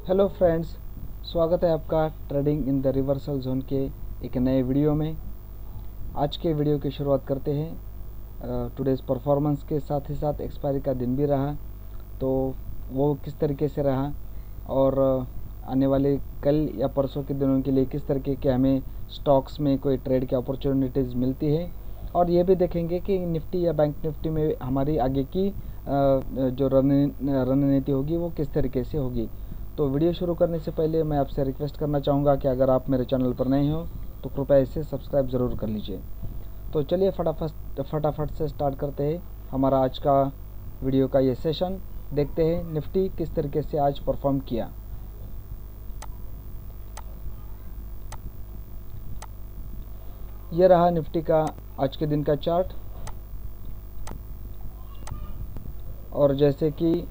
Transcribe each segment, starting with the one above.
Hello friends, स्वागत है आपका trading in the reversal zone के एक नए वीडियो में। आज के वीडियो की शुरुआत करते हैं टुडेज़ परफॉर्मेंस के साथ ही साथ एक्सपायरी का दिन भी रहा तो वो किस तरीके से रहा और आने वाले कल या परसों के दिनों के लिए किस तरीके के हमें स्टॉक्स में कोई ट्रेड की अपॉर्चुनिटीज़ मिलती है, और ये भी देखेंगे कि निफ्टी या बैंक निफ्टी में हमारी आगे की जो रणनीति होगी वो किस तरीके से होगी। तो वीडियो शुरू करने से पहले मैं आपसे रिक्वेस्ट करना चाहूँगा कि अगर आप मेरे चैनल पर नए हो तो कृपया इसे सब्सक्राइब ज़रूर कर लीजिए। तो चलिए फटाफट से स्टार्ट करते हैं हमारा आज का वीडियो का ये सेशन। देखते हैं निफ्टी किस तरीके से आज परफॉर्म किया। ये रहा निफ्टी का आज के दिन का चार्ट, और जैसे कि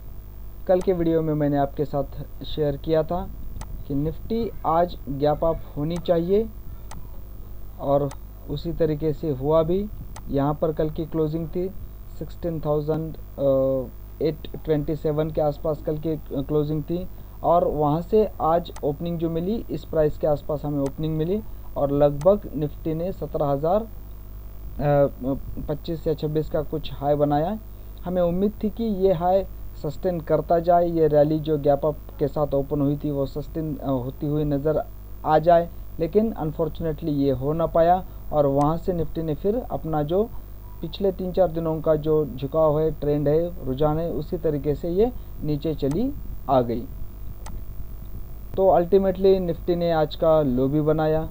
कल के वीडियो में मैंने आपके साथ शेयर किया था कि निफ्टी आज गैप अप होनी चाहिए और उसी तरीके से हुआ भी। यहाँ पर कल की क्लोजिंग थी 16,827 के आसपास कल की क्लोजिंग थी, और वहाँ से आज ओपनिंग जो मिली इस प्राइस के आसपास हमें ओपनिंग मिली, और लगभग निफ्टी ने 17,025 या 26 का कुछ हाई बनाया। हमें उम्मीद थी कि ये हाई सस्टेन करता जाए, ये रैली जो गैप अप के साथ ओपन हुई थी वो सस्टेन होती हुई नज़र आ जाए, लेकिन अनफॉर्चुनेटली ये हो ना पाया, और वहाँ से निफ्टी ने फिर अपना जो पिछले 3-4 दिनों का जो झुकाव है, ट्रेंड है, रुझान है, उसी तरीके से ये नीचे चली आ गई। तो अल्टीमेटली निफ्टी ने आज का लो भी बनाया,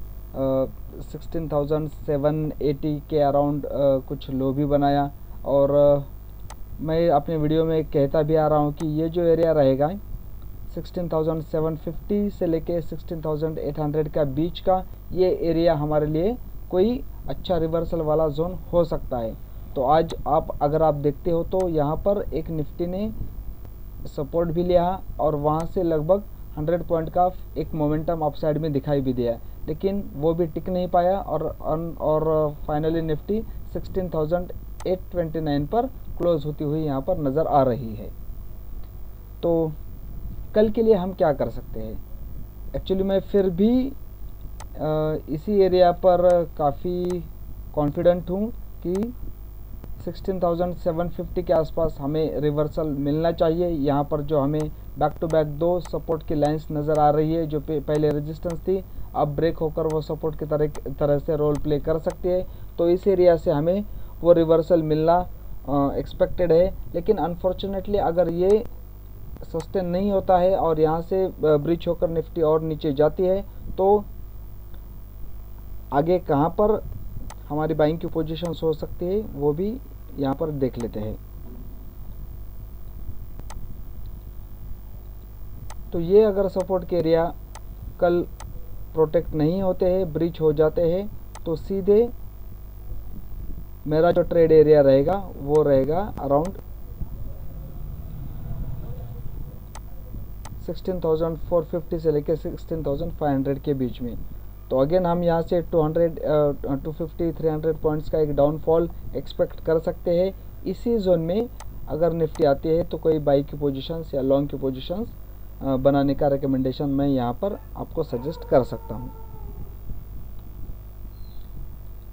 16,780 के अराउंड कुछ लो भी बनाया, और मैं अपने वीडियो में कहता भी आ रहा हूँ कि ये जो एरिया रहेगा 16,750 से लेके 16,800 का बीच का, ये एरिया हमारे लिए कोई अच्छा रिवर्सल वाला जोन हो सकता है। तो आज अगर आप देखते हो तो यहाँ पर एक निफ्टी ने सपोर्ट भी लिया और वहाँ से लगभग 100 पॉइंट का एक मोमेंटम अपसाइड में दिखाई भी दिया, लेकिन वो भी टिक नहीं पाया, और फाइनली निफ्टी 16,829 पर क्लोज होती हुई यहाँ पर नज़र आ रही है। तो कल के लिए हम क्या कर सकते हैं? एक्चुअली मैं फिर भी इसी एरिया पर काफ़ी कॉन्फिडेंट हूँ कि 16,750 के आसपास हमें रिवर्सल मिलना चाहिए। यहाँ पर जो हमें बैक टू बैक 2 सपोर्ट की लाइंस नज़र आ रही है, जो पहले रेजिस्टेंस थी, अब ब्रेक होकर वो सपोर्ट की तरह से रोल प्ले कर सकती है। तो इस एरिया से हमें वो रिवर्सल मिलना एक्सपेक्टेड है, लेकिन अनफॉर्चुनेटली अगर ये सस्टेन नहीं होता है और यहाँ से ब्रीच होकर निफ्टी और नीचे जाती है, तो आगे कहाँ पर हमारी बाइंग की पोजीशंस हो सकती है वो भी यहाँ पर देख लेते हैं। तो ये अगर सपोर्ट के एरिया कल प्रोटेक्ट नहीं होते हैं, ब्रीच हो जाते हैं, तो सीधे मेरा जो ट्रेड एरिया रहेगा वो रहेगा अराउंड 16,450 से लेकर 16,500 के बीच में। तो अगेन हम यहाँ से 250 300 पॉइंट्स का एक डाउनफॉल एक्सपेक्ट कर सकते हैं। इसी जोन में अगर निफ्टी आती है तो कोई बाई की पोजीशंस या लॉन्ग की पोजीशंस बनाने का रिकमेंडेशन मैं यहाँ पर आपको सजेस्ट कर सकता हूँ।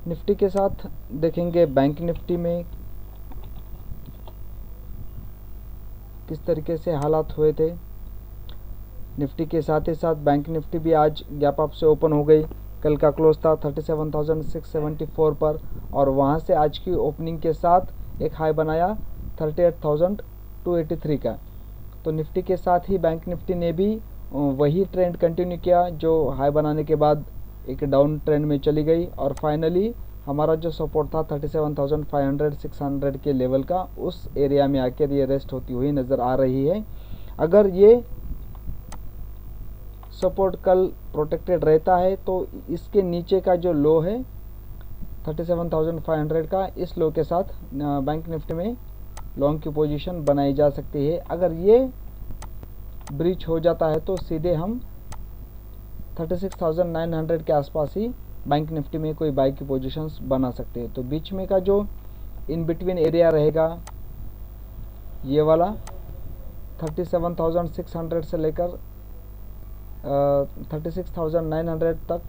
निफ्टी के साथ देखेंगे बैंक निफ्टी में किस तरीके से हालात हुए थे। निफ्टी के साथ ही साथ बैंक निफ्टी भी आज गैप अप से ओपन हो गई। कल का क्लोज था 37,674 पर, और वहां से आज की ओपनिंग के साथ एक हाई बनाया 38,283 का। तो निफ्टी के साथ ही बैंक निफ्टी ने भी वही ट्रेंड कंटिन्यू किया जो हाई बनाने के बाद एक डाउन ट्रेंड में चली गई, और फाइनली हमारा जो सपोर्ट था 37,500-600 के लेवल का, उस एरिया में आकर ये रेस्ट होती हुई नज़र आ रही है। अगर ये सपोर्ट कल प्रोटेक्टेड रहता है तो इसके नीचे का जो लो है 37,500 का, इस लो के साथ बैंक निफ्टी में लॉन्ग की पोजीशन बनाई जा सकती है। अगर ये ब्रीच हो जाता है तो सीधे हम 36,900 के आसपास ही बैंक निफ्टी में कोई बाई की पोजीशंस बना सकते हैं। तो बीच में का जो इन बिटवीन एरिया रहेगा ये वाला 37,600 से लेकर 36,900 तक,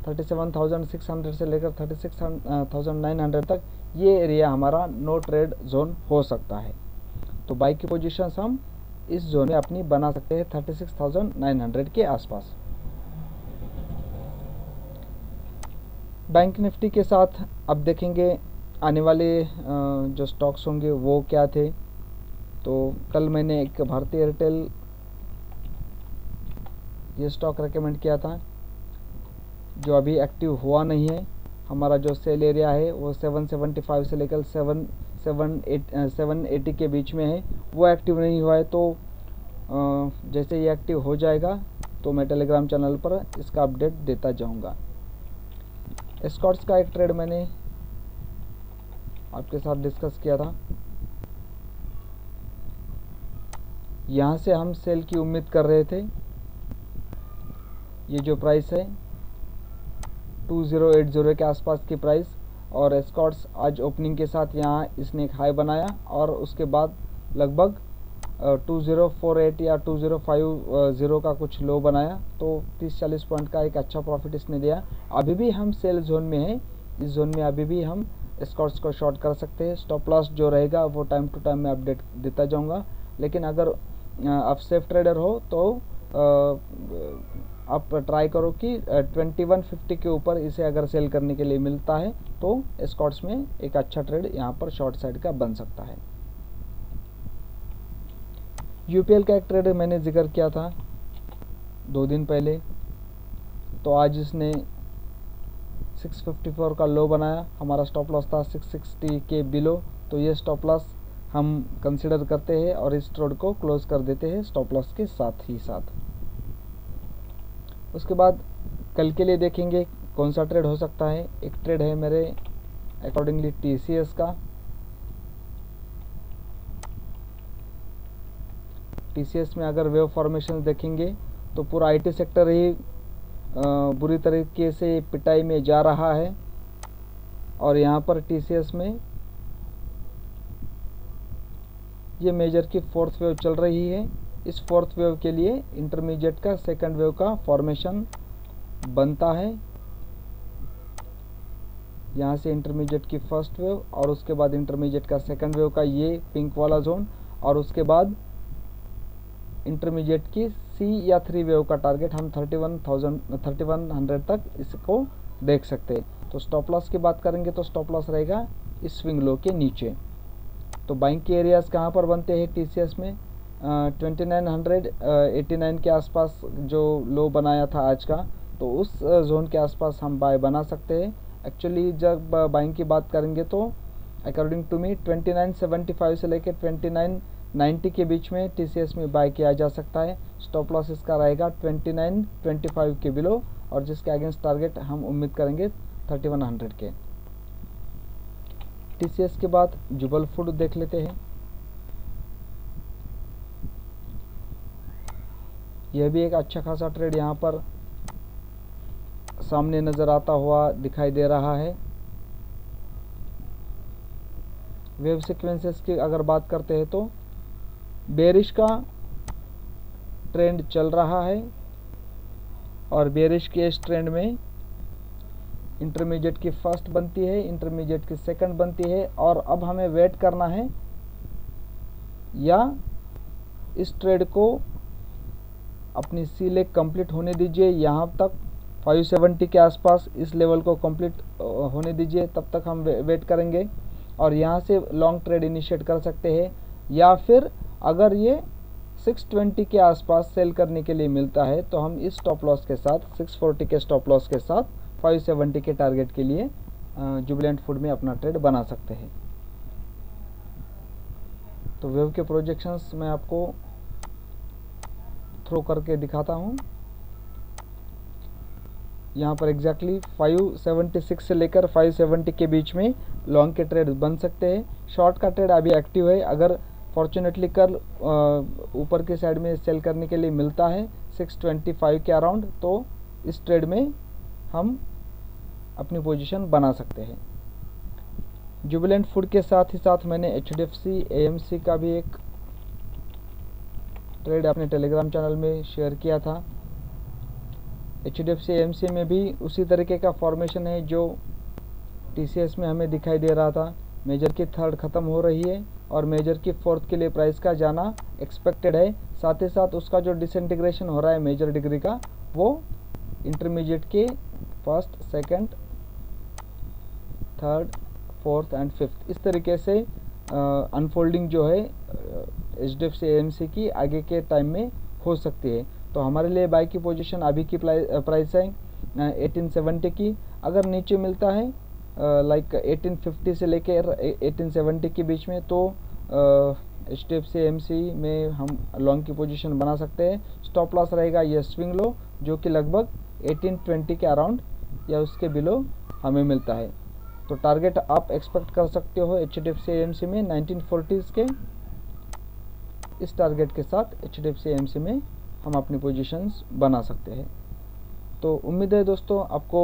37,600 से लेकर 36,900 तक ये एरिया हमारा नो ट्रेड जोन हो सकता है। तो बाई की पोजीशंस हम इस जोन में अपनी बना सकते हैं 36,900 के आसपास। बैंक निफ्टी के साथ अब देखेंगे आने वाले जो स्टॉक्स होंगे वो क्या थे। तो कल मैंने एक भारतीय एयरटेल ये स्टॉक रेकमेंड किया था, जो अभी एक्टिव हुआ नहीं है। हमारा जो सेल एरिया है वो 775 से लेकर 780 के बीच में है, वो एक्टिव नहीं हुआ है। तो जैसे ये एक्टिव हो जाएगा तो मैं टेलीग्राम चैनल पर इसका अपडेट देता जाऊंगा। एस्कॉर्ट्स का एक ट्रेड मैंने आपके साथ डिस्कस किया था। यहाँ से हम सेल की उम्मीद कर रहे थे। ये जो प्राइस है 2080 के आसपास की प्राइस, और एस्कॉर्ट्स आज ओपनिंग के साथ यहाँ इसने एक हाई बनाया और उसके बाद लगभग 2048 या 2050 का कुछ लो बनाया। तो 30-40 पॉइंट का एक अच्छा प्रॉफिट इसने दिया। अभी भी हम सेल जोन में हैं, इस जोन में अभी भी हम एस्कॉर्ट्स को शॉर्ट कर सकते हैं। स्टॉप लॉस जो रहेगा वो टाइम टू टाइम मैं अपडेट देता जाऊंगा। लेकिन अगर आप सेफ ट्रेडर हो तो आप ट्राई करो कि 2150 के ऊपर इसे अगर सेल करने के लिए मिलता है तो एस्कॉर्ट्स में एक अच्छा ट्रेड यहाँ पर शॉर्ट साइड का बन सकता है। यूपीएल का एक ट्रेड मैंने जिक्र किया था 2 दिन पहले। तो आज इसने 654 का लो बनाया। हमारा स्टॉप लॉस था 660 के बिलो, तो ये स्टॉप लॉस हम कंसिडर करते हैं और इस ट्रेड को क्लोज कर देते हैं स्टॉप लॉस के साथ ही साथ। उसके बाद कल के लिए देखेंगे कौन सा ट्रेड हो सकता है। एक ट्रेड है मेरे अकॉर्डिंगली टीसीएस का। टीसीएस में अगर वेव फॉर्मेशन देखेंगे तो पूरा आईटी सेक्टर ही बुरी तरीके से पिटाई में जा रहा है, और यहाँ पर टीसीएस में ये मेजर की 4th वेव चल रही है। इस 4th वेव के लिए इंटरमीडिएट का 2nd वेव का फॉर्मेशन बनता है। यहाँ से इंटरमीडिएट की 1st वेव और उसके बाद इंटरमीडिएट का 2nd वेव का ये पिंक वाला जोन, और उसके बाद इंटरमीडिएट की सी या 3 वेव का टारगेट हम 3100 तक इसको देख सकते हैं। तो स्टॉप लॉस की बात करेंगे तो स्टॉप लॉस रहेगा इस स्विंग लो के नीचे। तो बाइंग के एरियाज कहाँ पर बनते हैं टीसीएस में 2989 के आसपास जो लो बनाया था आज का, तो उस जोन के आसपास हम बाय बना सकते हैं। एक्चुअली जब बाइंग की बात करेंगे तो अकॉर्डिंग टू मी 2975 से लेकर 2990 के बीच में टीसीएस में बाय किया जा सकता है। स्टॉप लॉस इसका रहेगा 2925 के बिलो, और जिसके अगेंस्ट टारगेट हम उम्मीद करेंगे 3100 के। टीसीएस के बाद जुबल फूड देख लेते हैं। यह भी एक अच्छा खासा ट्रेड यहाँ पर सामने नज़र आता हुआ दिखाई दे रहा है। वेव सीक्वेंसेस की अगर बात करते हैं तो बेरिश का ट्रेंड चल रहा है, और बेरिश के इस ट्रेंड में इंटरमीडिएट की 1st बनती है, इंटरमीडिएट की 2nd बनती है, और अब हमें वेट करना है या इस ट्रेड को अपनी सी लेग कंप्लीट होने दीजिए। यहाँ तक 570 के आसपास इस लेवल को कंप्लीट होने दीजिए, तब तक हम वेट करेंगे और यहाँ से लॉन्ग ट्रेड इनिशिएट कर सकते हैं। या फिर अगर ये 620 के आसपास सेल करने के लिए मिलता है तो हम इस स्टॉप लॉस के साथ 640 के स्टॉप लॉस के साथ 570 के टारगेट के लिए जुबिलेंट फूड में अपना ट्रेड बना सकते हैं। तो वेव के प्रोजेक्शंस मैं आपको थ्रो करके दिखाता हूँ। यहाँ पर एग्जैक्टली 576 से लेकर 570 के बीच में लॉन्ग के ट्रेड बन सकते हैं। शॉर्ट का ट्रेड अभी एक्टिव है। अगर फॉर्चुनेटली कल ऊपर के साइड में सेल करने के लिए मिलता है 625 के अराउंड, तो इस ट्रेड में हम अपनी पोजीशन बना सकते हैं। जुबिलेंट फूड के साथ ही साथ मैंने HDFC AMC का भी एक ट्रेड अपने टेलीग्राम चैनल में शेयर किया था। HDFC AMC में भी उसी तरीके का फॉर्मेशन है जो TCS में हमें दिखाई दे रहा था। मेजर की थर्ड ख़त्म हो रही है और मेजर की फोर्थ के लिए प्राइस का जाना एक्सपेक्टेड है। साथ ही साथ उसका जो डिसइंटीग्रेशन हो रहा है मेजर डिग्री का, वो इंटरमीडिएट के first, second, third, fourth and fifth, इस तरीके से अनफोल्डिंग जो है HDFC AMC की आगे के टाइम में हो सकती है। तो हमारे लिए बाय की पोजीशन अभी की प्राइस है 1870 की। अगर नीचे मिलता है लाइक 1850 से लेकर 1870 के बीच में, तो HDFC AMC में हम लॉन्ग की पोजीशन बना सकते हैं। स्टॉप लॉस रहेगा ये स्विंग लो, जो कि लगभग 1820 के अराउंड या उसके बिलो हमें मिलता है। तो टारगेट आप एक्सपेक्ट कर सकते हो HDFC AMC में 1940s के। इस टारगेट के साथ HDFC AMC में हम अपनी पोजीशंस बना सकते हैं। तो उम्मीद है दोस्तों आपको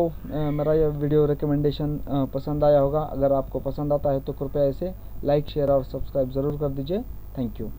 मेरा यह वीडियो रिकमेंडेशन पसंद आया होगा। अगर आपको पसंद आता है तो कृपया इसे लाइक, शेयर और सब्सक्राइब ज़रूर कर दीजिए। Thank you.